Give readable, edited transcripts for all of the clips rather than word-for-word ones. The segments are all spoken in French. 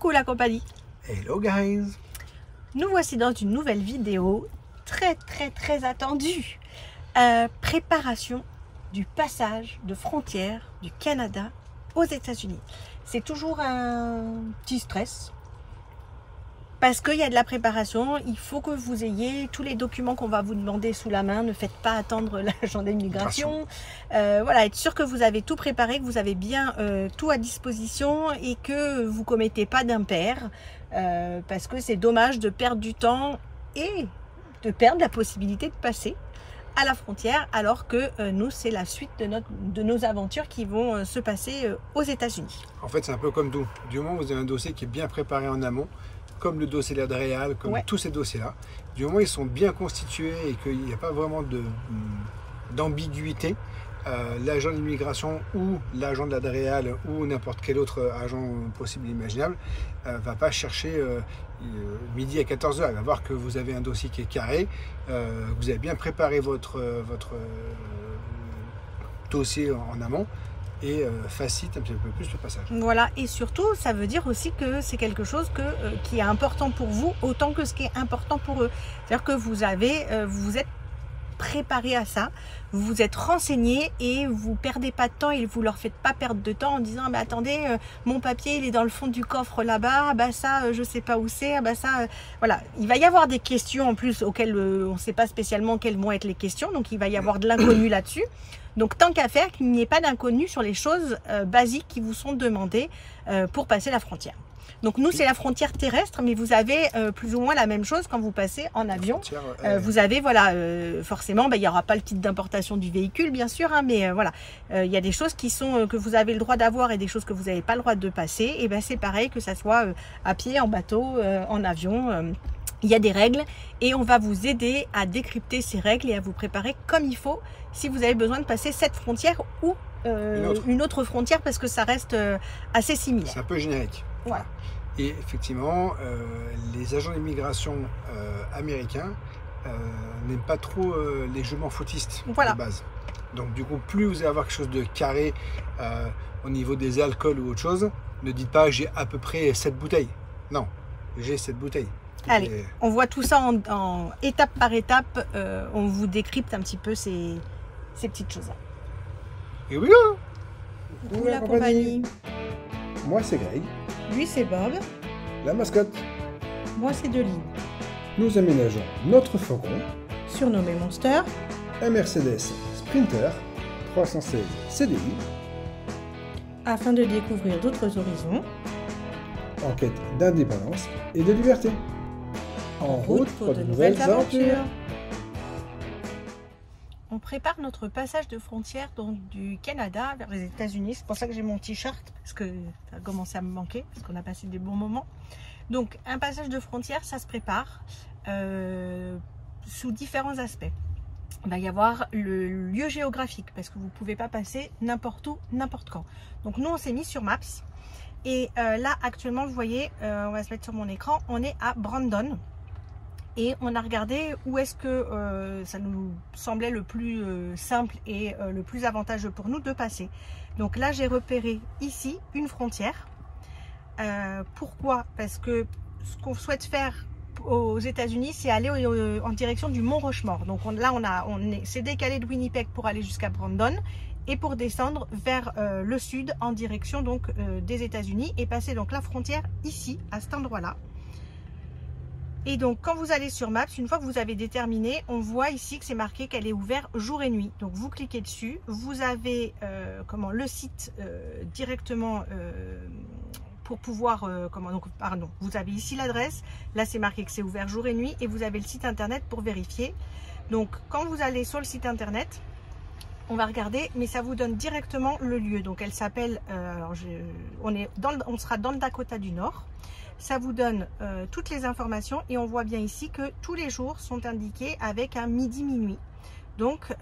Coucou la compagnie. Hello guys. Nous voici dans une nouvelle vidéo très attendue. Préparation du passage de frontière du Canada aux États-Unis. C'est toujours un petit stress parce qu'il y a de la préparation. Il faut que vous ayez tous les documents qu'on va vous demander sous la main. Ne faites pas attendre l'agent d'immigration. Voilà, être sûr que vous avez tout préparé, que vous avez bien tout à disposition et que vous ne commettez pas d'impair parce que c'est dommage de perdre du temps et de perdre la possibilité de passer à la frontière alors que nous c'est la suite de nos aventures qui vont se passer aux États-Unis. En fait c'est un peu comme tout. Du moment où vous avez un dossier qui est bien préparé en amont, comme le dossier d'Adréal, comme tous ces dossiers-là, du moment où ils sont bien constitués et qu'il n'y a pas vraiment d'ambiguïté, l'agent d'immigration ou l'agent de l'Adréal ou n'importe quel autre agent possible et imaginable va pas chercher midi à 14 h. Il va voir que vous avez un dossier qui est carré, vous avez bien préparé votre dossier en amont et facilite un petit peu plus le passage. Voilà, et surtout ça veut dire aussi que c'est quelque chose qui est important pour vous autant que ce qui est important pour eux. C'est-à-dire que vous vous êtes préparé à ça, vous vous êtes renseigné et vous perdez pas de temps et vous leur faites pas perdre de temps en disant mais attendez mon papier il est dans le fond du coffre là-bas, bah ça je sais pas où c'est, bah ça voilà, il va y avoir des questions en plus auxquelles on sait pas spécialement quelles vont être les questions, donc il va y avoir de l'inconnu là-dessus. Donc tant qu'à faire qu'il n'y ait pas d'inconnu sur les choses basiques qui vous sont demandées pour passer la frontière. Donc nous c'est la frontière terrestre, mais vous avez plus ou moins la même chose quand vous passez en avion. Vous avez voilà, forcément il n'y aura pas le titre d'importation du véhicule bien sûr, hein, mais voilà, il y a des choses qui sont que vous avez le droit d'avoir et des choses que vous n'avez pas le droit de passer. Et ben c'est pareil que ça soit à pied, en bateau, en avion. Il y a des règles et on va vous aider à décrypter ces règles et à vous préparer comme il faut si vous avez besoin de passer cette frontière ou une autre frontière parce que ça reste assez similaire. C'est un peu générique. Voilà. Et effectivement, les agents d'immigration américains n'aiment pas trop les jeux footistes de base. Donc du coup, plus vous allez avoir quelque chose de carré au niveau des alcools ou autre chose, ne dites pas j'ai à peu près 7 bouteilles. Non, j'ai 7 bouteilles. Allez, on voit tout ça en étape par étape, on vous décrypte un petit peu ces petites choses-là. Et oui, là. Coucou la compagnie. Moi c'est Greg. Lui c'est Bob. La mascotte. Moi c'est Deline. Nous aménageons notre Faucon, surnommé Monster, un Mercedes Sprinter 316 CDI, afin de découvrir d'autres horizons, en quête d'indépendance et de liberté. En route pour de nouvelles aventures. On prépare notre passage de frontière donc du Canada vers les États-Unis. C'est pour ça que j'ai mon t-shirt, parce que ça a commencé à me manquer, parce qu'on a passé des bons moments. Donc un passage de frontière, ça se prépare sous différents aspects. Il va y avoir le lieu géographique, parce que vous ne pouvez pas passer n'importe où, n'importe quand. Donc nous, on s'est mis sur Maps. Et là, actuellement, vous voyez, on va se mettre sur mon écran, on est à Brandon. Et on a regardé où est-ce que ça nous semblait le plus simple et le plus avantageux pour nous de passer. Donc là, j'ai repéré ici une frontière. Pourquoi? Parce que ce qu'on souhaite faire aux États-Unis, c'est aller en direction du Mont Rushmore. Donc là, c'est décalé de Winnipeg pour aller jusqu'à Brandon et pour descendre vers le sud en direction donc des États-Unis et passer donc la frontière ici, à cet endroit-là. Et donc quand vous allez sur Maps, une fois que vous avez déterminé, on voit ici que c'est marqué qu'elle est ouverte jour et nuit. Donc vous cliquez dessus, vous avez le site directement pour pouvoir, vous avez ici l'adresse, là c'est marqué que c'est ouvert jour et nuit et vous avez le site internet pour vérifier. Donc quand vous allez sur le site internet, on va regarder, mais ça vous donne directement le lieu. Donc elle s'appelle, on sera dans le Dakota du Nord. Ça vous donne toutes les informations et on voit bien ici que tous les jours sont indiqués avec un midi-minuit. Donc,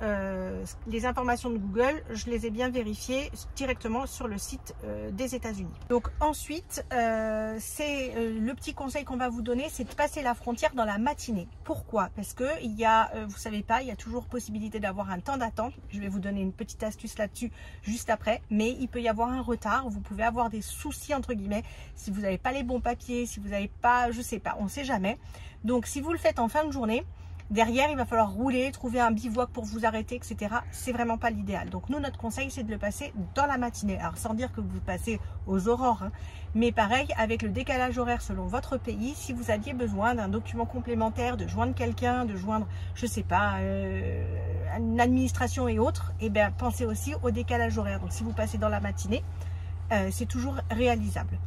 les informations de Google, je les ai bien vérifiées directement sur le site des États-Unis. Donc ensuite, le petit conseil qu'on va vous donner, c'est de passer la frontière dans la matinée. Pourquoi? Parce que il y a, vous savez pas, il y a toujours possibilité d'avoir un temps d'attente. Je vais vous donner une petite astuce là-dessus juste après. Mais il peut y avoir un retard. Vous pouvez avoir des soucis entre guillemets si vous n'avez pas les bons papiers, si vous n'avez pas, je sais pas, on sait jamais. Donc si vous le faites en fin de journée, derrière, il va falloir rouler, trouver un bivouac pour vous arrêter, etc. C'est vraiment pas l'idéal. Donc nous, notre conseil, c'est de le passer dans la matinée. Alors sans dire que vous passez aux aurores, hein, mais pareil, avec le décalage horaire selon votre pays, si vous aviez besoin d'un document complémentaire, de joindre quelqu'un, de joindre, je sais pas, une administration et autres, eh bien pensez aussi au décalage horaire. Donc si vous passez dans la matinée, c'est toujours réalisable.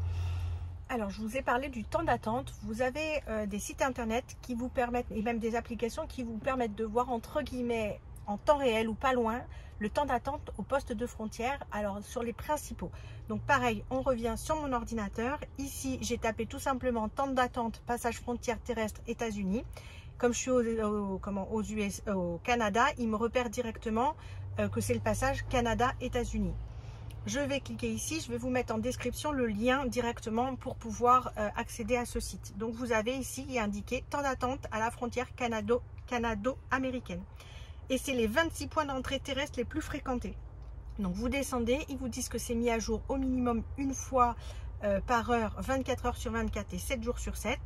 Alors, je vous ai parlé du temps d'attente. Vous avez des sites internet qui vous permettent, et même des applications qui vous permettent de voir entre guillemets en temps réel ou pas loin le temps d'attente au poste de frontière. Alors, sur les principaux. Donc, pareil, on revient sur mon ordinateur. Ici, j'ai tapé tout simplement temps d'attente, passage frontière terrestre États-Unis. Comme je suis au Canada, il me repère directement que c'est le passage Canada-États-Unis. Je vais cliquer ici, je vais vous mettre en description le lien directement pour pouvoir accéder à ce site. Donc vous avez ici, il est indiqué temps d'attente à la frontière canado-américaine. Et c'est les 26 points d'entrée terrestre les plus fréquentés. Donc vous descendez, ils vous disent que c'est mis à jour au minimum une fois par heure, 24 heures sur 24 et 7 jours sur 7.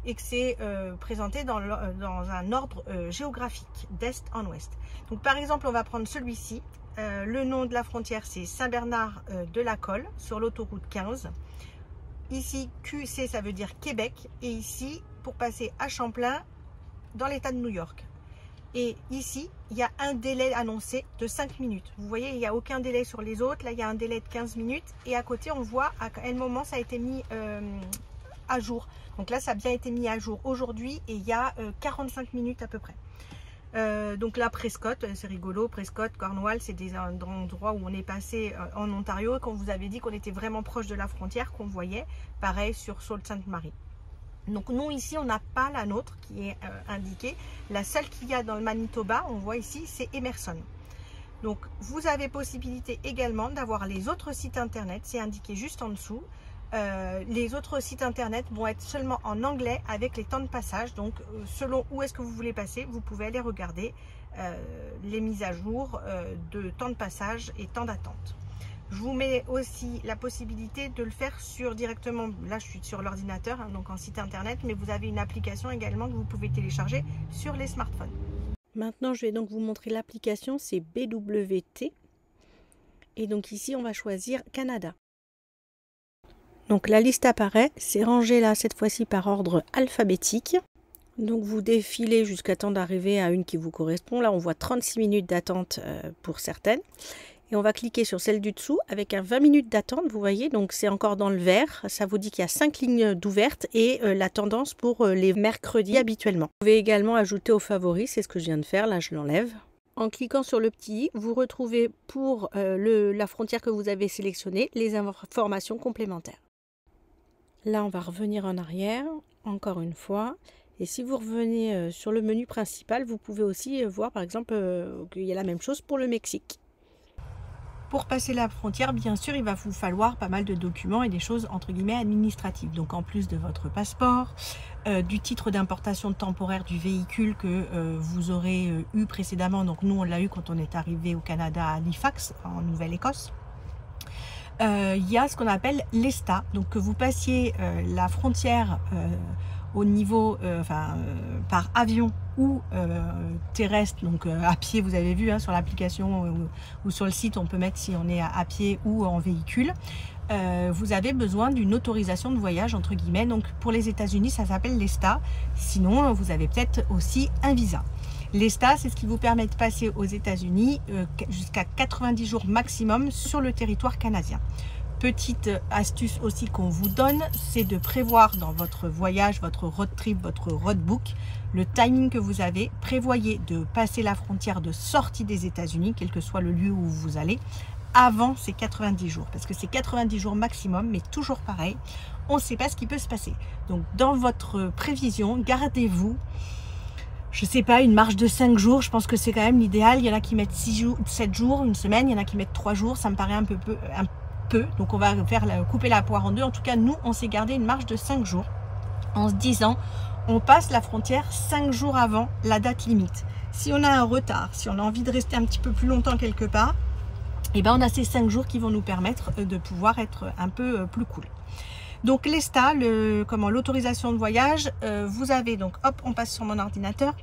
Et que c'est présenté dans un ordre géographique, d'est en ouest. Donc par exemple, on va prendre celui-ci. Le nom de la frontière, c'est Saint-Bernard-de-la-Colle, sur l'autoroute 15. Ici, QC, ça veut dire Québec. Et ici, pour passer à Champlain, dans l'État de New York. Et ici, il y a un délai annoncé de 5 minutes. Vous voyez, il n'y a aucun délai sur les autres. Là, il y a un délai de 15 minutes. Et à côté, on voit à quel moment ça a été mis à jour. Donc là, ça a bien été mis à jour aujourd'hui. Et il y a 45 minutes à peu près. Donc là, Prescott, c'est rigolo, Prescott, Cornwall, c'est des endroits où on est passé en Ontario, et qu'on vous avait dit qu'on était vraiment proche de la frontière, qu'on voyait, pareil sur Sault Ste. Marie. Donc nous ici, on n'a pas la nôtre qui est indiquée. La seule qu'il y a dans le Manitoba, on voit ici, c'est Emerson. Donc vous avez possibilité également d'avoir les autres sites internet, c'est indiqué juste en dessous. Les autres sites internet vont être seulement en anglais avec les temps de passage. Donc selon où est-ce que vous voulez passer, vous pouvez aller regarder les mises à jour de temps de passage et temps d'attente. Je vous mets aussi la possibilité de le faire directement, là je suis sur l'ordinateur, hein, donc en site internet, mais vous avez une application également que vous pouvez télécharger sur les smartphones. Maintenant je vais donc vous montrer l'application, c'est BWT. Et donc ici on va choisir Canada. Donc la liste apparaît, c'est rangé là cette fois-ci par ordre alphabétique. Donc vous défilez jusqu'à temps d'arriver à une qui vous correspond. Là on voit 36 minutes d'attente pour certaines. Et on va cliquer sur celle du dessous avec un 20 minutes d'attente, vous voyez. Donc c'est encore dans le vert, ça vous dit qu'il y a 5 lignes d'ouvertes et la tendance pour les mercredis habituellement. Vous pouvez également ajouter aux favoris, c'est ce que je viens de faire, là je l'enlève. En cliquant sur le petit i, vous retrouvez pour la frontière que vous avez sélectionnée les informations complémentaires. Là, on va revenir en arrière, encore une fois. Et si vous revenez sur le menu principal, vous pouvez aussi voir, par exemple, qu'il y a la même chose pour le Mexique. Pour passer la frontière, bien sûr, il va vous falloir pas mal de documents et des choses, entre guillemets, administratives. Donc, en plus de votre passeport, du titre d'importation temporaire du véhicule que vous aurez eu précédemment. Donc, nous, on l'a eu quand on est arrivé au Canada à Halifax, en Nouvelle-Écosse. Il y a ce qu'on appelle l'ESTA, donc que vous passiez la frontière au niveau, par avion ou terrestre, donc à pied, vous avez vu hein, sur l'application ou sur le site, on peut mettre si on est à pied ou en véhicule. Vous avez besoin d'une autorisation de voyage, entre guillemets, donc pour les États-Unis, ça s'appelle l'ESTA, sinon vous avez peut-être aussi un visa. L'ESTA, c'est ce qui vous permet de passer aux États-Unis jusqu'à 90 jours maximum sur le territoire canadien. Petite astuce aussi qu'on vous donne, c'est de prévoir dans votre voyage, votre road trip, votre roadbook, le timing que vous avez. Prévoyez de passer la frontière de sortie des États-Unis, quel que soit le lieu où vous allez, avant ces 90 jours. Parce que c'est 90 jours maximum, mais toujours pareil, on ne sait pas ce qui peut se passer. Donc dans votre prévision, gardez-vous je sais pas, une marge de 5 jours, je pense que c'est quand même l'idéal. Il y en a qui mettent 6 jours, 7 jours, une semaine, il y en a qui mettent 3 jours, ça me paraît un peu. Donc on va couper la poire en deux. En tout cas, nous, on s'est gardé une marge de 5 jours en se disant, on passe la frontière 5 jours avant la date limite. Si on a un retard, si on a envie de rester un petit peu plus longtemps quelque part, et ben on a ces 5 jours qui vont nous permettre de pouvoir être un peu plus cool. Donc l'ESTA, l'autorisation de voyage, vous avez donc, hop, on passe sur mon ordinateur.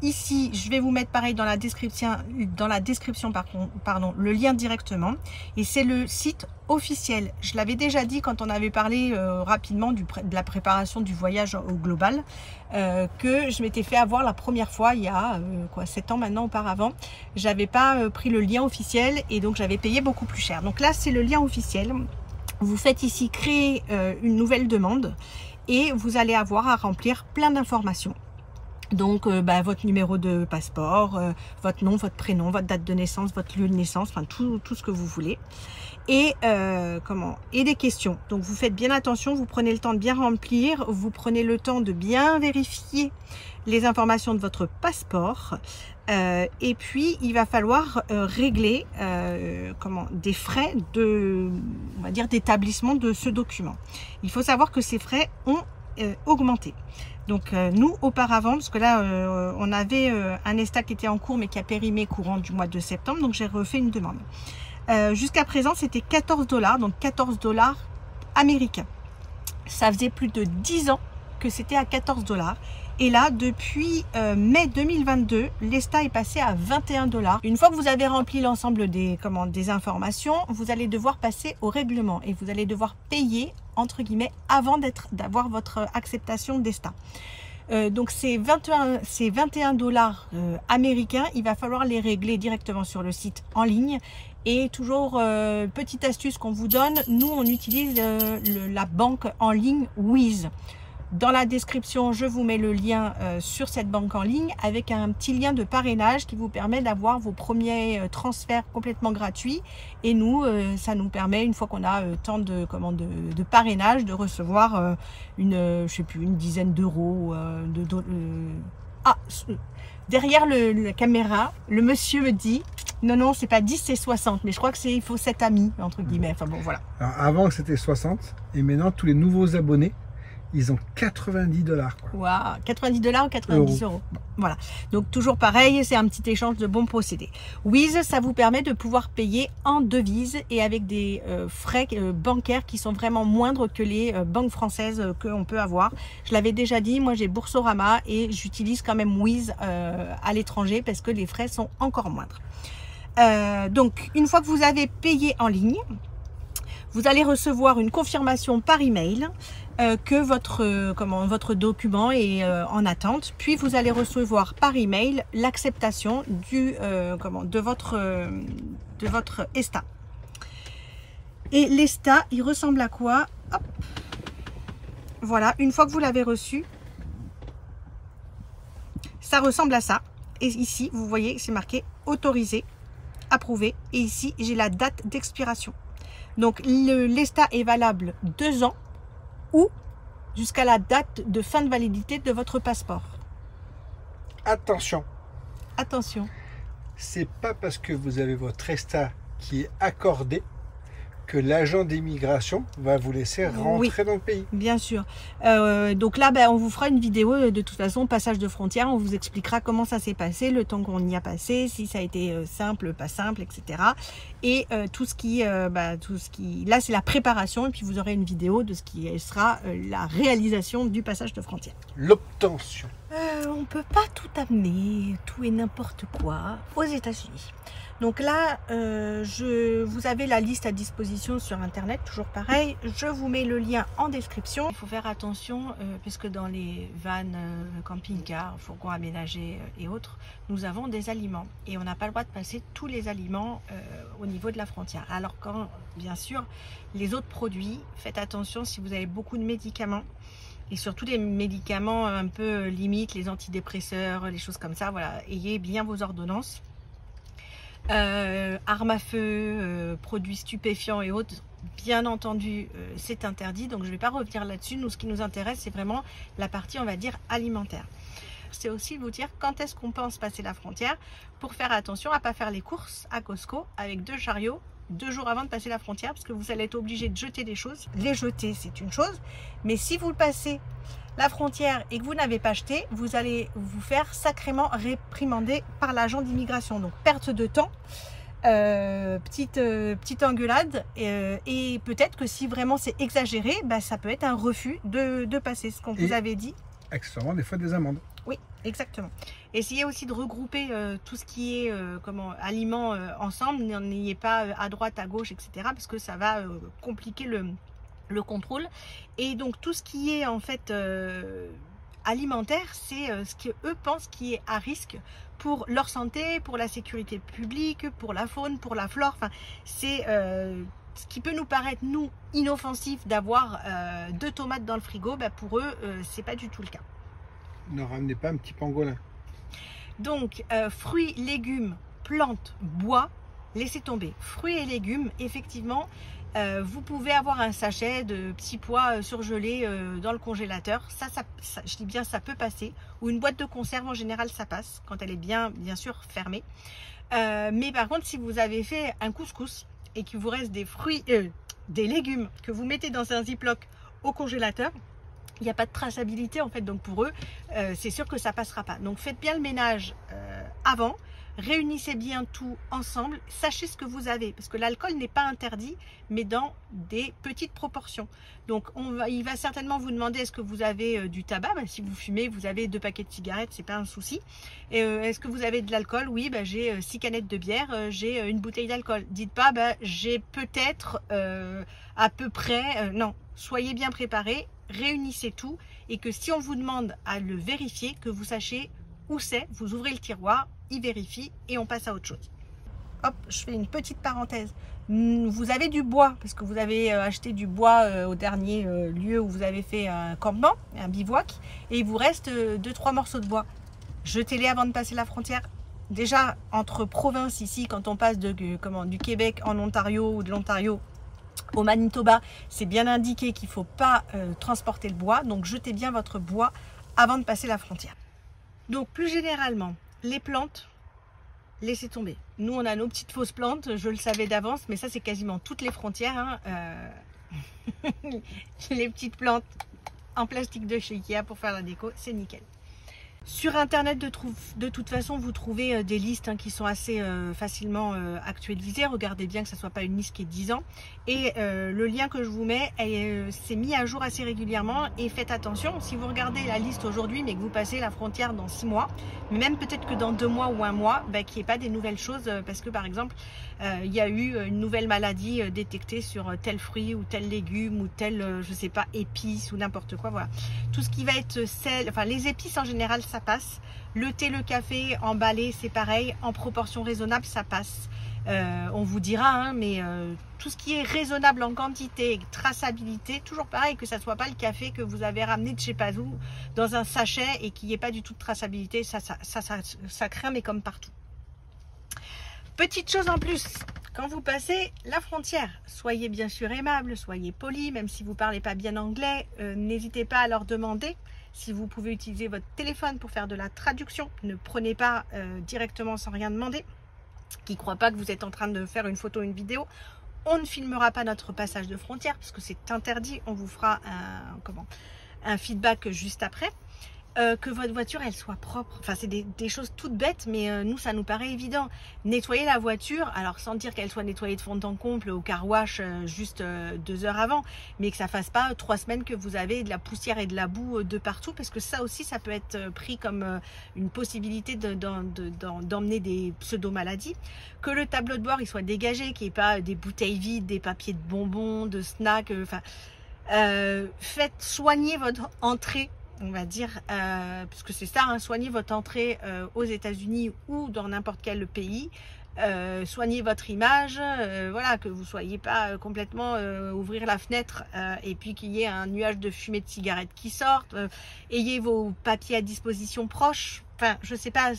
Ici, je vais vous mettre pareil dans la description, le lien directement. Et c'est le site officiel. Je l'avais déjà dit quand on avait parlé rapidement de la préparation du voyage au global, que je m'étais fait avoir la première fois il y a 7 ans maintenant auparavant. J'avais pas pris le lien officiel et donc j'avais payé beaucoup plus cher. Donc là, c'est le lien officiel. Vous faites ici créer une nouvelle demande et vous allez avoir à remplir plein d'informations. Donc votre numéro de passeport, votre nom, votre prénom, votre date de naissance, votre lieu de naissance, enfin tout ce que vous voulez. Et des questions. Donc vous faites bien attention, vous prenez le temps de bien remplir, vous prenez le temps de bien vérifier les informations de votre passeport. Et puis il va falloir régler des frais on va dire d'établissement de ce document. Il faut savoir que ces frais ont augmenté. Donc nous auparavant, parce que là on avait un ESTA qui était en cours mais qui a périmé courant du mois de septembre, donc j'ai refait une demande. Jusqu'à présent c'était 14 $, donc 14 $ américains. Ça faisait plus de 10 ans que c'était à 14 $. Et là, depuis mai 2022, l'ESTA est passé à 21 $. Une fois que vous avez rempli l'ensemble des informations, vous allez devoir passer au règlement et vous allez devoir payer, entre guillemets, avant d'avoir votre acceptation d'ESTA. Donc ces 21 $ américains, il va falloir les régler directement sur le site en ligne. Et toujours, petite astuce qu'on vous donne, nous on utilise la banque en ligne Wise. Dans la description, je vous mets le lien sur cette banque en ligne avec un petit lien de parrainage qui vous permet d'avoir vos premiers transferts complètement gratuits. Et nous, ça nous permet, une fois qu'on a tant de parrainage, de recevoir je sais plus, une dizaine d'euros. Derrière la caméra, le monsieur me dit, non, c'est pas 10, c'est 60. Mais je crois que il faut 7 amis, entre guillemets. Enfin bon, voilà. Alors, avant, c'était 60. Et maintenant, tous les nouveaux abonnés, ils ont 90 $. Waouh, 90 $ ou 90 euros. Bon, voilà. Donc toujours pareil, c'est un petit échange de bons procédés. Wise, ça vous permet de pouvoir payer en devise et avec des frais bancaires qui sont vraiment moindres que les banques françaises qu'on peut avoir. Je l'avais déjà dit, moi j'ai Boursorama et j'utilise quand même Wise à l'étranger parce que les frais sont encore moindres. Donc une fois que vous avez payé en ligne, vous allez recevoir une confirmation par email que votre document est en attente. Puis vous allez recevoir par email l'acceptation de votre ESTA. Et l'ESTA, il ressemble à quoi? Hop. Voilà, une fois que vous l'avez reçu, ça ressemble à ça. Et ici, vous voyez, c'est marqué autorisé, approuvé. Et ici, j'ai la date d'expiration. Donc l'ESTA est valable 2 ans ou jusqu'à la date de fin de validité de votre passeport. Attention. Attention. C'est pas parce que vous avez votre ESTA qui est accordé que l'agent d'immigration va vous laisser rentrer dans le pays. Bien sûr. Donc là, on vous fera une vidéo de toute façon, passage de frontière. On vous expliquera comment ça s'est passé, le temps qu'on y a passé, si ça a été simple, pas simple, etc. Et tout ce qui... Là, c'est la préparation. Et puis, vous aurez une vidéo de ce qui sera la réalisation du passage de frontière. L'obtention. On ne peut pas tout amener, tout et n'importe quoi aux États-Unis. Donc là, vous avez la liste à disposition sur Internet, toujours pareil. Je vous mets le lien en description. Il faut faire attention, puisque dans les vannes, camping-cars, fourgons aménagés et autres, nous avons des aliments. Et on n'a pas le droit de passer tous les aliments au niveau de la frontière. Alors quand, bien sûr, les autres produits, faites attention si vous avez beaucoup de médicaments. Et surtout les médicaments un peu limites, les antidépresseurs, les choses comme ça, voilà, ayez bien vos ordonnances. Armes à feu, produits stupéfiants et autres, bien entendu, c'est interdit. Donc je ne vais pas revenir là-dessus. Nous, ce qui nous intéresse, c'est vraiment la partie, on va dire, alimentaire. c'est aussi vous dire quand est-ce qu'on pense passer la frontière pour faire attention à ne pas faire les courses à Costco avec 2 chariots 2 jours avant de passer la frontière, parce que vous allez être obligé de jeter des choses. Les jeter, c'est une chose, mais si vous passez la frontière et que vous n'avez pas acheté, vous allez vous faire sacrément réprimander par l'agent d'immigration. Donc perte de temps, petite engueulade, et peut-être que si vraiment c'est exagéré, bah, ça peut être un refus de passer ce qu'on vous avait dit. Accessoirement, des fois des amendes. Oui, exactement. Essayez aussi de regrouper tout ce qui est aliments ensemble, n'ayez pas à droite, à gauche, etc. parce que ça va compliquer le contrôle. Et donc tout ce qui est en fait alimentaire, c'est ce qu'eux pensent qui est à risque pour leur santé, pour la sécurité publique, pour la faune, pour la flore. Enfin, c'est ce qui peut nous paraître, nous, inoffensif d'avoir 2 tomates dans le frigo, bah, pour eux, c'est pas du tout le cas. Ne ramenez pas un petit pangolin. Donc, fruits, légumes, plantes, bois, laissez tomber. Fruits et légumes, effectivement, vous pouvez avoir un sachet de petits pois surgelés dans le congélateur. Ça, je dis bien, ça peut passer. Ou une boîte de conserve, en général, ça passe quand elle est bien sûr fermée. Mais par contre, si vous avez fait un couscous et qu'il vous reste des fruits, des légumes que vous mettez dans un ziploc au congélateur, il n'y a pas de traçabilité en fait, donc pour eux, c'est sûr que ça ne passera pas. Donc faites bien le ménage avant, réunissez bien tout ensemble, sachez ce que vous avez, parce que l'alcool n'est pas interdit, mais dans des petites proportions. Donc il va certainement vous demander est-ce que vous avez du tabac, ben, si vous fumez, vous avez 2 paquets de cigarettes, c'est pas un souci. Et est-ce que vous avez de l'alcool? Oui, ben, j'ai 6 canettes de bière, j'ai une bouteille d'alcool. Dites pas ben, j'ai peut-être à peu près, non, soyez bien préparés. Réunissez tout et que si on vous demande à le vérifier, que vous sachiez où c'est, vous ouvrez le tiroir, il vérifie et on passe à autre chose. Hop, je fais une petite parenthèse. Vous avez du bois, parce que vous avez acheté du bois au dernier lieu où vous avez fait un campement, un bivouac, et il vous reste 2-3 morceaux de bois. Jetez-les avant de passer la frontière. Déjà, entre provinces ici, quand on passe du Québec en Ontario ou de l'Ontario au Manitoba, c'est bien indiqué qu'il ne faut pas transporter le bois, donc jetez bien votre bois avant de passer la frontière. Donc plus généralement, les plantes, laissez tomber. Nous on a nos petites fausses plantes, je le savais d'avance, mais ça c'est quasiment toutes les frontières, hein. Les petites plantes en plastique de chez Ikea pour faire la déco, c'est nickel. Sur internet, de toute façon, vous trouvez des listes qui sont assez facilement actualisées. Regardez bien que ce ne soit pas une liste qui est 10 ans. Et le lien que je vous mets, c'est mis à jour assez régulièrement. Et faites attention, si vous regardez la liste aujourd'hui, mais que vous passez la frontière dans 6 mois, mais même peut-être que dans 2 mois ou 1 mois, qu'il n'y ait pas des nouvelles choses. Parce que par exemple, il y a eu une nouvelle maladie détectée sur tel fruit ou tel légume ou tel, je sais pas, épice ou n'importe quoi. Voilà. Tout ce qui va être sel, enfin les épices en général, ça passe. Le thé, le café emballé, c'est pareil, en proportion raisonnable, ça passe. On vous dira, hein, mais tout ce qui est raisonnable en quantité, traçabilité, toujours pareil, que ça ne soit pas le café que vous avez ramené de je sais pas où, dans un sachet et qu'il n'y ait pas du tout de traçabilité, ça craint, mais comme partout. Petite chose en plus, quand vous passez la frontière, soyez bien sûr aimable, soyez poli, même si vous ne parlez pas bien anglais, n'hésitez pas à leur demander. Si vous pouvez utiliser votre téléphone pour faire de la traduction, ne prenez pas directement sans rien demander. Qui ne croient pas que vous êtes en train de faire une photo ou une vidéo. On ne filmera pas notre passage de frontière parce que c'est interdit. On vous fera un feedback juste après. Que votre voiture elle soit propre, enfin c'est des choses toutes bêtes, mais nous ça nous paraît évident. Nettoyer la voiture, alors sans dire qu'elle soit nettoyée de fond en comble au car wash juste 2 heures avant, mais que ça fasse pas 3 semaines que vous avez de la poussière et de la boue de partout, parce que ça aussi ça peut être pris comme une possibilité d'emmener des pseudo-maladies. Que le tableau de bord il soit dégagé, qu'il n'y ait pas des bouteilles vides, des papiers de bonbons, de snacks, faites soigner votre entrée, on va dire, parce que c'est ça, hein, soignez votre entrée aux États-Unis ou dans n'importe quel pays, soignez votre image, voilà, que vous ne soyez pas complètement ouvrir la fenêtre et puis qu'il y ait un nuage de fumée de cigarette qui sorte, ayez vos papiers à disposition proches, enfin, je sais pas,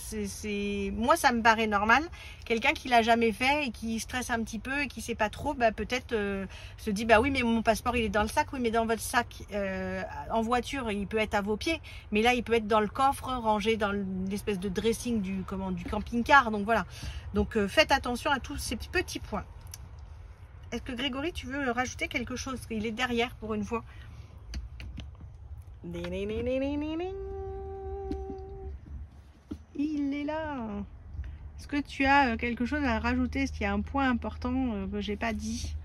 moi ça me paraît normal. Quelqu'un qui l'a jamais fait et qui stresse un petit peu et qui sait pas trop, bah, peut-être se dit bah oui, mais mon passeport il est dans le sac. Oui, mais dans votre sac en voiture, il peut être à vos pieds, mais là il peut être dans le coffre, rangé dans l'espèce de dressing du camping-car. Donc voilà. Donc faites attention à tous ces petits points. Est-ce que Grégory, tu veux rajouter quelque chose? Il est derrière pour une fois. Il est là. Est-ce que tu as quelque chose à rajouter? Est-ce qu'il y a un point important que j'ai pas dit?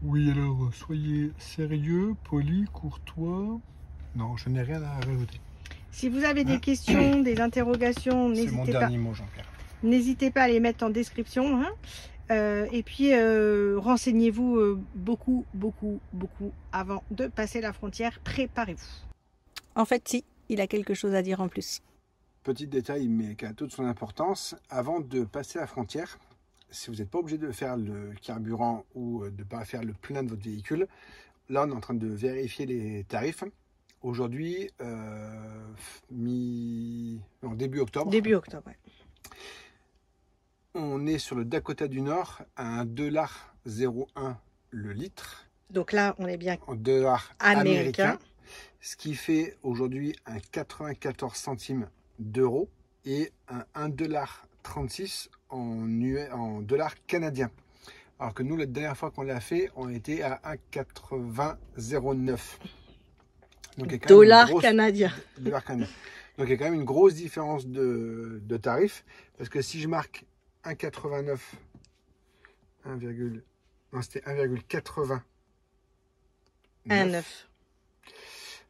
Oui, alors soyez sérieux, poli, courtois. Non, je n'ai rien à rajouter. Si vous avez des questions, des interrogations, c'est mon dernier mot, Jean-Pierre. N'hésitez pas à les mettre en description. Hein. Et puis renseignez-vous beaucoup avant de passer la frontière. Préparez-vous. En fait, si, il a quelque chose à dire en plus. Petit détail, mais qui a toute son importance. Avant de passer la frontière, si vous n'êtes pas obligé de faire le carburant ou de ne pas faire le plein de votre véhicule, là, on est en train de vérifier les tarifs. Aujourd'hui, début octobre. Début octobre, ouais. On est sur le Dakota du Nord à 1,01 $ le litre. Donc là, on est bien en dollars américains. Ce qui fait aujourd'hui un 94 centimes d'euros et un 1,36 $ en dollars canadiens. Alors que nous, la dernière fois qu'on l'a fait, on était à 1,8009. Dollars canadiens. Dollars canadiens. Donc il y a quand même une grosse différence de tarif. Parce que si je marque 1,89, c'était 1,89. 1,9.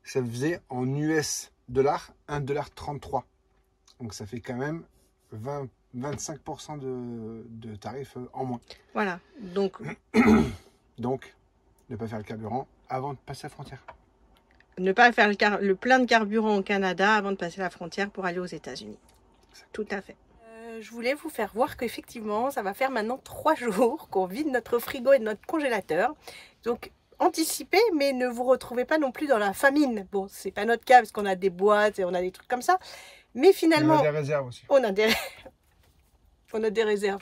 Ça faisait en US dollars 1,33 $. Donc ça fait quand même 25% de tarifs en moins. Voilà. Donc, ne pas faire le carburant avant de passer la frontière. Ne pas faire le plein de carburant au Canada avant de passer la frontière pour aller aux États-Unis. Tout à fait. Je voulais vous faire voir qu'effectivement, ça va faire maintenant 3 jours qu'on vide notre frigo et notre congélateur. Donc, anticipez, mais ne vous retrouvez pas non plus dans la famine. Bon, c'est pas notre cas parce qu'on a des boîtes et on a des trucs comme ça. Mais finalement, on a des réserves aussi. On a des réserves.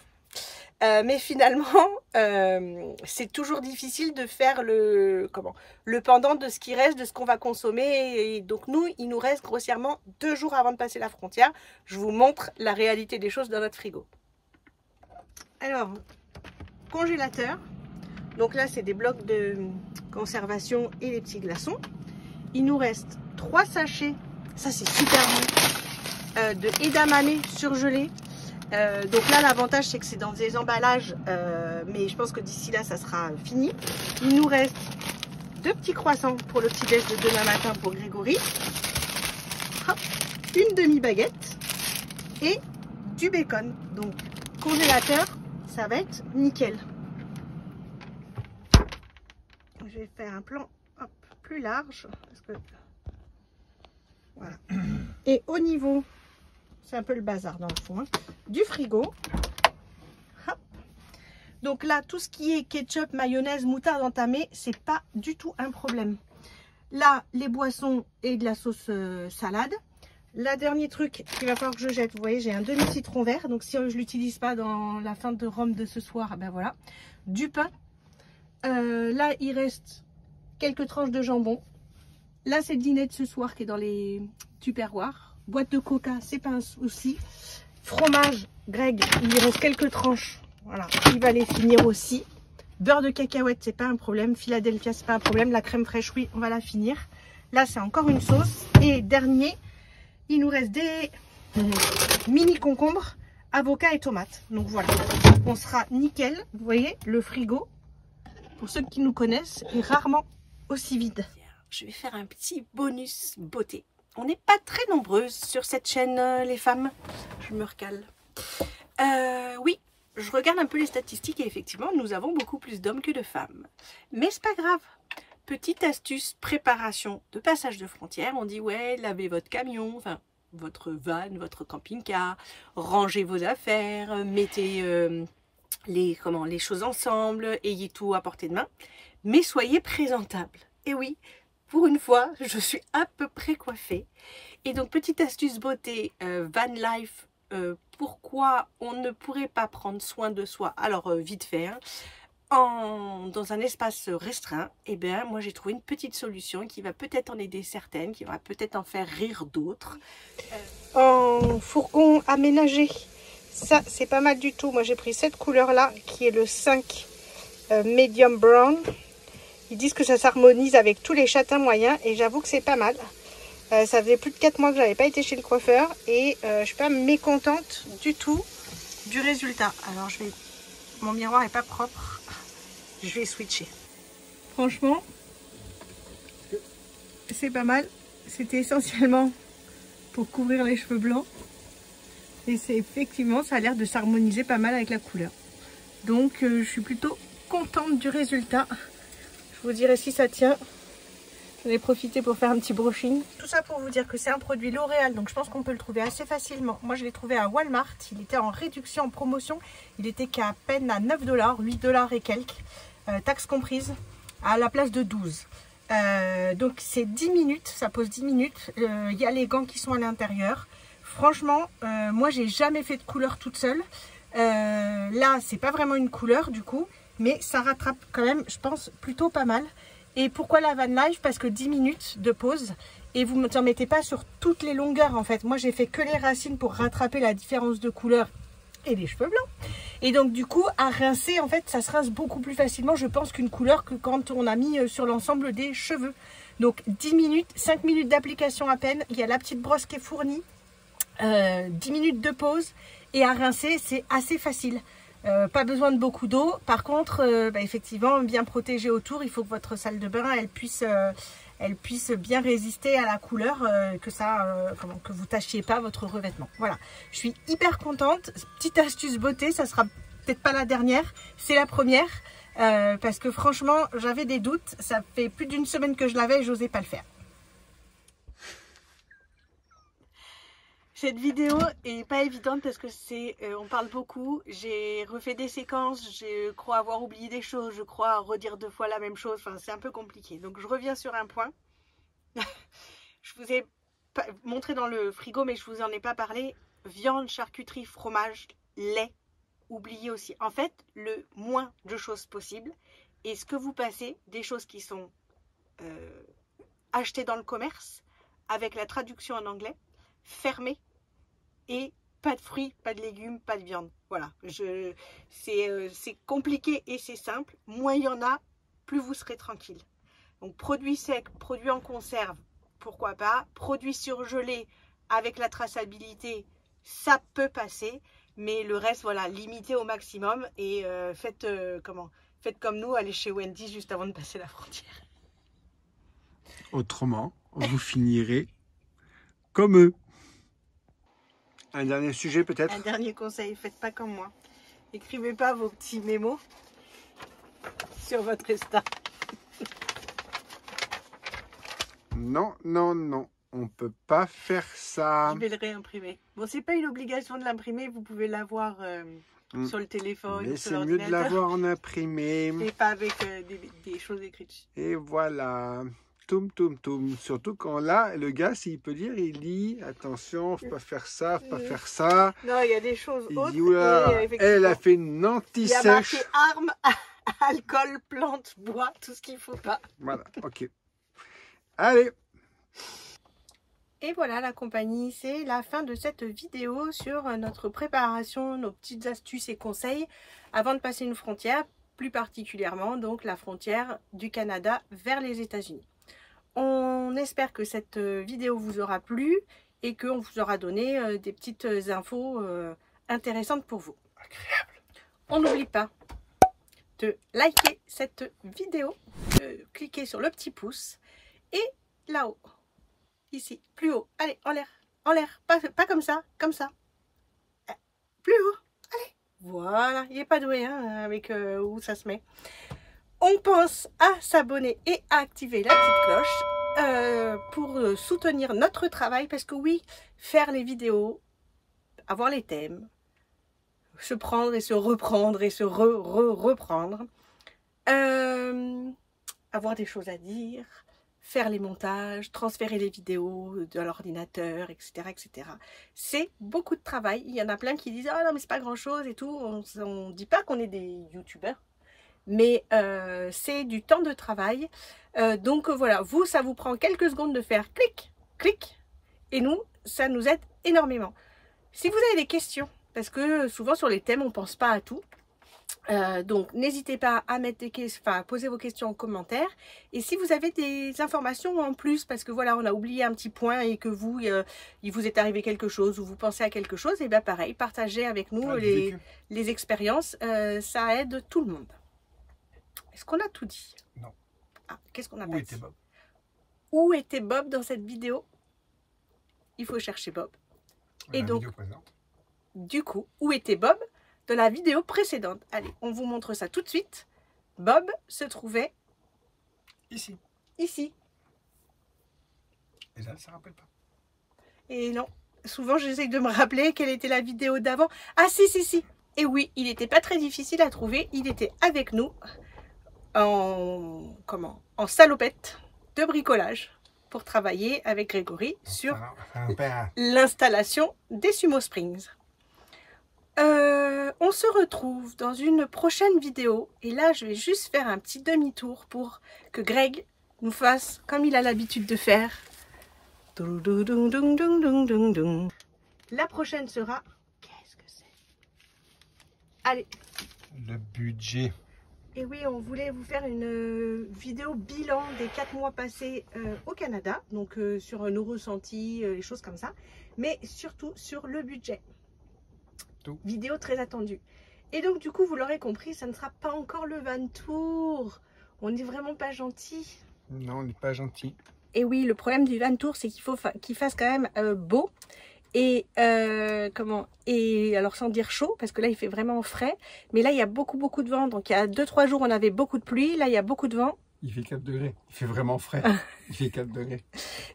Mais finalement, c'est toujours difficile de faire le pendant de ce qui reste, de ce qu'on va consommer. Et donc nous, il nous reste grossièrement 2 jours avant de passer la frontière. Je vous montre la réalité des choses dans notre frigo. Alors, congélateur. Donc là, c'est des blocs de conservation et les petits glaçons. Il nous reste 3 sachets. Ça, c'est super bon. De edamame surgelé. Donc là, l'avantage, c'est que c'est dans des emballages. Mais je pense que d'ici là, ça sera fini. Il nous reste 2 petits croissants pour le petit-déj de demain matin pour Grégory. Hop, une demi-baguette. Et du bacon. Donc, congélateur, ça va être nickel. Je vais faire un plan plus large. Parce que... Voilà. Et au niveau, c'est un peu le bazar dans le fond, hein, du frigo. Hop. Donc là, tout ce qui est ketchup, mayonnaise, moutarde entamée, c'est pas du tout un problème. Là, les boissons et de la sauce salade. Là, dernier truc qu'il va falloir que je jette, vous voyez, j'ai un demi-citron vert. Donc si je l'utilise pas dans la fin de rhum de ce soir, ben voilà. Du pain. Là, il reste quelques tranches de jambon. Là, c'est le dîner de ce soir qui est dans les tupperwares. Boîte de coca, c'est pas un souci. Fromage, Greg, il lui reste quelques tranches. Voilà, il va les finir aussi. Beurre de cacahuète, c'est pas un problème. Philadelphia, c'est pas un problème. La crème fraîche, oui, on va la finir. Là, c'est encore une sauce. Et dernier, il nous reste des mini concombres, avocats et tomates. Donc voilà, on sera nickel. Vous voyez, le frigo, pour ceux qui nous connaissent, est rarement aussi vide. Je vais faire un petit bonus beauté. On n'est pas très nombreuses sur cette chaîne, les femmes. Je me recale. Oui, je regarde un peu les statistiques et effectivement, nous avons beaucoup plus d'hommes que de femmes. Mais c'est pas grave. Petite astuce, préparation de passage de frontière. On dit, ouais, lavez votre camion, enfin, votre van, votre camping-car, rangez vos affaires, mettez les choses ensemble, ayez tout à portée de main. Mais soyez présentable. Et oui, pour une fois, je suis à peu près coiffée. Et donc, petite astuce beauté, van life, pourquoi on ne pourrait pas prendre soin de soi, alors vite fait, hein, dans un espace restreint, et bien moi j'ai trouvé une petite solution qui va peut-être en aider certaines, qui va peut-être en faire rire d'autres. En fourgon aménagé, ça c'est pas mal du tout. Moi j'ai pris cette couleur là qui est le 5 medium brown. Ils disent que ça s'harmonise avec tous les châtains moyens et j'avoue que c'est pas mal. Ça faisait plus de 4 mois que j'avais pas été chez le coiffeur et je suis pas mécontente du tout du résultat. Alors je vais, mon miroir est pas propre. Je vais switcher. Franchement, c'est pas mal. C'était essentiellement pour couvrir les cheveux blancs. Et c'est effectivement, ça a l'air de s'harmoniser pas mal avec la couleur. Donc, je suis plutôt contente du résultat. Je vous dirai si ça tient. J'en ai profité pour faire un petit brushing. Tout ça pour vous dire que c'est un produit L'Oréal. Donc, je pense qu'on peut le trouver assez facilement. Moi, je l'ai trouvé à Walmart. Il était en réduction, en promotion. Il était qu'à peine à 9 $, 8 $ et quelques. Taxes comprises, à la place de 12. Donc c'est 10 minutes, ça pose 10 minutes. Il y a les gants qui sont à l'intérieur. Franchement, moi j'ai jamais fait de couleur toute seule. Là, c'est pas vraiment une couleur du coup, mais ça rattrape quand même, je pense, plutôt pas mal. Et pourquoi la van life? Parce que 10 minutes de pause et vous ne t'en mettez pas sur toutes les longueurs en fait. Moi j'ai fait que les racines pour rattraper la différence de couleur et les cheveux blancs. Et donc du coup à rincer en fait ça se rince beaucoup plus facilement je pense qu'une couleur que quand on a mis sur l'ensemble des cheveux. Donc 10 minutes, 5 minutes d'application à peine, il y a la petite brosse qui est fournie, 10 minutes de pause et à rincer c'est assez facile. Pas besoin de beaucoup d'eau. Par contre effectivement bien protégé autour, il faut que votre salle de bain elle puisse bien résister à la couleur, que vous tachiez pas votre revêtement. Voilà, je suis hyper contente. Petite astuce beauté, ça sera peut-être pas la dernière, c'est la première, parce que franchement j'avais des doutes. Ça fait plus d'une semaine que je l'avais et j'osais pas le faire. Cette vidéo est pas évidente parce que on parle beaucoup, j'ai refait des séquences, je crois avoir oublié des choses, je crois redire 2 fois la même chose, enfin c'est un peu compliqué. Donc je reviens sur un point. Je vous ai montré dans le frigo mais je vous en ai pas parlé. Viande, charcuterie, fromage, lait, oubliez aussi. En fait, le moins de choses possible. Et ce que vous passez, des choses qui sont achetées dans le commerce, avec la traduction en anglais, fermées, et pas de fruits, pas de légumes, pas de viande. Voilà, c'est compliqué et c'est simple. Moins il y en a, plus vous serez tranquille. Donc produits secs, produits en conserve, pourquoi pas. Produits surgelés avec la traçabilité, ça peut passer. Mais le reste, voilà, limitez au maximum. Et faites comme nous, allez chez Wendy juste avant de passer la frontière. Autrement, vous finirez comme eux. Un dernier sujet peut-être? Un dernier conseil, faites pas comme moi. Écrivez pas vos petits mémos sur votre Insta. Non, non, non. On peut pas faire ça. Je vais le réimprimer. Bon, c'est pas une obligation de l'imprimer. Vous pouvez l'avoir sur le téléphone. Mais c'est mieux de l'avoir en imprimé. Et pas avec des choses écrites. Et voilà. Toum, toum, toum. Surtout quand là, le gars, s'il peut lire, il lit attention, faut pas faire ça, faut pas faire ça. Non, il y a des choses autres. Dit, oula, elle a fait une anti-sèche. Il y a marqué armes, alcool, plantes, bois, tout ce qu'il faut pas. Voilà, ok. Allez. Et voilà la compagnie, c'est la fin de cette vidéo sur notre préparation, nos petites astuces et conseils avant de passer une frontière, plus particulièrement donc la frontière du Canada vers les États-Unis. On espère que cette vidéo vous aura plu et qu'on vous aura donné des petites infos intéressantes pour vous. Agréable. On n'oublie pas de liker cette vidéo, de cliquer sur le petit pouce et là-haut, ici, plus haut, allez, en l'air, pas comme ça, plus haut, allez, voilà, il n'est pas doué hein, avec où ça se met. On pense à s'abonner et à activer la petite cloche pour soutenir notre travail parce que oui, faire les vidéos, avoir les thèmes, se prendre et se reprendre et se reprendre, avoir des choses à dire, faire les montages, transférer les vidéos de l'ordinateur, etc. etc. C'est beaucoup de travail. Il y en a plein qui disent « Ah non, mais c'est pas grand-chose et tout ». On ne dit pas qu'on est des youtubeurs, mais c'est du temps de travail. Donc voilà, vous, ça vous prend quelques secondes de faire clic, clic, et nous, ça nous aide énormément. Si vous avez des questions, parce que souvent sur les thèmes, on ne pense pas à tout, donc n'hésitez pas à mettre poser vos questions en commentaire. Et si vous avez des informations en plus, parce que voilà, on a oublié un petit point et que vous, il vous est arrivé quelque chose ou vous pensez à quelque chose, et bien pareil, partagez avec nous les expériences, ça aide tout le monde. Est-ce qu'on a tout dit? Non. Ah, qu'est-ce qu'on a pas dit? Où était Bob? Où était Bob dans cette vidéo? Il faut chercher Bob. Et donc, du coup, où était Bob de la vidéo précédente? Allez, on vous montre ça tout de suite. Bob se trouvait ici. Ici. Et là, ça ne rappelle pas. Et non, souvent j'essaye de me rappeler quelle était la vidéo d'avant. Ah si, si, si. Et oui, il n'était pas très difficile à trouver. Il était avec nous en salopette de bricolage pour travailler avec Grégory sur l'installation des Sumo Springs. On se retrouve dans une prochaine vidéo et là je vais juste faire un petit demi-tour pour que Greg nous fasse comme il a l'habitude de faire. La prochaine sera... Qu'est-ce que c'est? Allez. Le budget. Et oui, on voulait vous faire une vidéo bilan des 4 mois passés au Canada, donc sur nos ressentis, les choses comme ça, mais surtout sur le budget. Tout. Vidéo très attendue. Et donc du coup, vous l'aurez compris, ça ne sera pas encore le van tour. On n'est vraiment pas gentil. Non, on n'est pas gentil. Et oui, le problème du van tour, c'est qu'il faut qu'il fasse quand même beau. Et alors sans dire chaud, parce que là il fait vraiment frais, mais là il y a beaucoup de vent, donc il y a 2-3 jours on avait beaucoup de pluie, là il y a beaucoup de vent. Il fait 4 degrés, il fait vraiment frais, il fait 4 degrés.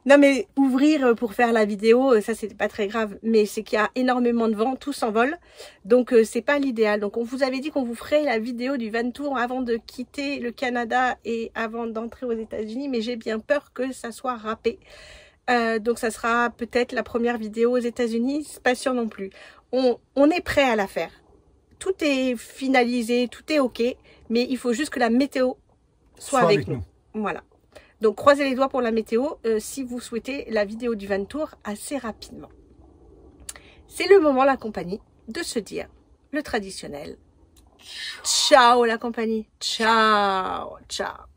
Non mais ouvrir pour faire la vidéo, ça c'était pas très grave, mais c'est qu'il y a énormément de vent, tout s'envole, donc c'est pas l'idéal. Donc on vous avait dit qu'on vous ferait la vidéo du van tour avant de quitter le Canada et avant d'entrer aux États-Unis, mais j'ai bien peur que ça soit râpé. Donc ça sera peut-être la première vidéo aux États-Unis, c'est pas sûr non plus. On est prêt à la faire. Tout est finalisé, tout est ok, mais il faut juste que la météo soit avec nous. Voilà. Donc croisez les doigts pour la météo si vous souhaitez la vidéo du van tour assez rapidement. C'est le moment, la compagnie, de se dire le traditionnel. Ciao la compagnie. Ciao, ciao.